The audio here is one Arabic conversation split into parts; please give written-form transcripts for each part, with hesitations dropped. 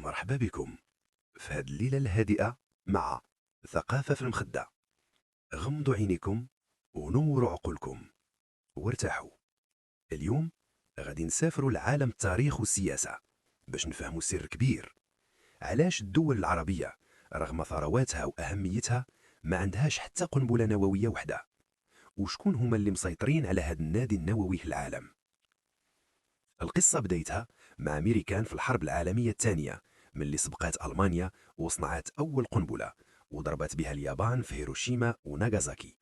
مرحبا بكم في هذه الليلة الهادئة مع ثقافة في المخدة. غمضوا عينيكم ونوروا عقولكم وارتاحوا. اليوم غادي نسافروا لعالم التاريخ والسياسة باش نفهموا سر كبير. علاش الدول العربية رغم ثرواتها وأهميتها ما عندهاش حتى قنبلة نووية وحدة؟ وشكون هما اللي مسيطرين على هذا النادي النووي في العالم؟ القصة بدايتها مع أمريكان في الحرب العالمية الثانية، من اللي سبقات ألمانيا وصنعت أول قنبلة وضربت بها اليابان في هيروشيما وناغازاكي.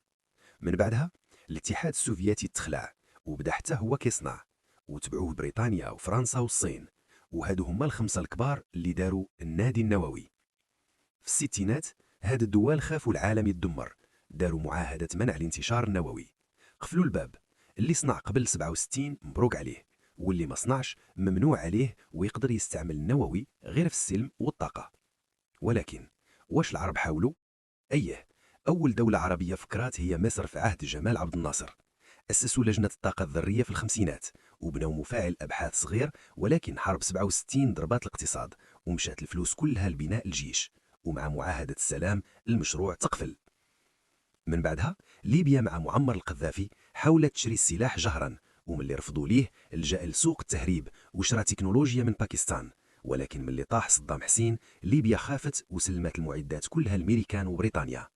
من بعدها الاتحاد السوفيتي تخلع وبدا حتى هو كيصنع، وتبعوه بريطانيا وفرنسا والصين، وهادو هما الخمسة الكبار اللي داروا النادي النووي. في الستينات هاد الدول خافوا العالم يتدمر، داروا معاهدة منع الانتشار النووي. قفلوا الباب، اللي صنع قبل 67 مبروك عليه، واللي ما صنعش ممنوع عليه ويقدر يستعمل النووي غير في السلم والطاقة. ولكن واش العرب حاولوا؟ أيه، أول دولة عربية فكرات هي مصر في عهد جمال عبد الناصر. أسسوا لجنة الطاقة الذرية في الخمسينات وبنوا مفاعل أبحاث صغير، ولكن حرب 67 ضربات الاقتصاد ومشات الفلوس كلها لبناء الجيش، ومع معاهدة السلام المشروع تقفل. من بعدها ليبيا مع معمر القذافي حاولت تشري السلاح جهرا، ومن اللي رفضوا ليه لجأ لسوق التهريب وشرى تكنولوجيا من باكستان. ولكن من اللي طاح صدام حسين ليبيا خافت وسلمت المعدات كلها لأمريكان وبريطانيا.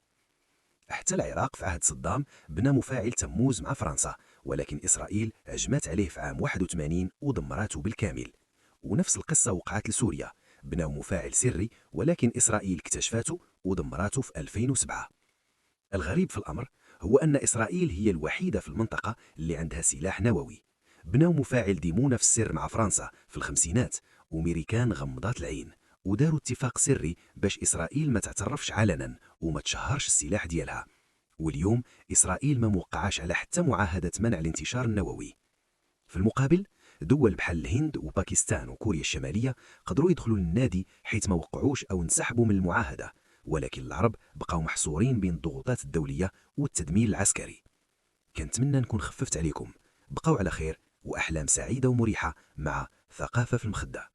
حتى العراق في عهد صدام بنى مفاعل تموز مع فرنسا، ولكن إسرائيل هجمت عليه في عام 81 ودمراته بالكامل. ونفس القصة وقعت لسوريا، بناو مفاعل سري ولكن إسرائيل اكتشفته ودمراته في 2007. الغريب في الأمر هو أن إسرائيل هي الوحيدة في المنطقة اللي عندها سلاح نووي. بناو مفاعل ديمونة في السر مع فرنسا في الخمسينات، وميريكان غمضات العين وداروا اتفاق سري باش إسرائيل ما تعترفش علنا وما تشهرش السلاح ديالها. واليوم إسرائيل ما موقعاش على حتى معاهدة منع الانتشار النووي. في المقابل دول بحال الهند وباكستان وكوريا الشمالية قدروا يدخلوا للنادي حيث ما وقعوش أو انسحبوا من المعاهدة، ولكن العرب بقاو محصورين بين الضغوطات الدولية والتدمير العسكري. كنتمنى نكون خففت عليكم. بقاو على خير وأحلام سعيدة ومريحة مع ثقافة في المخدة.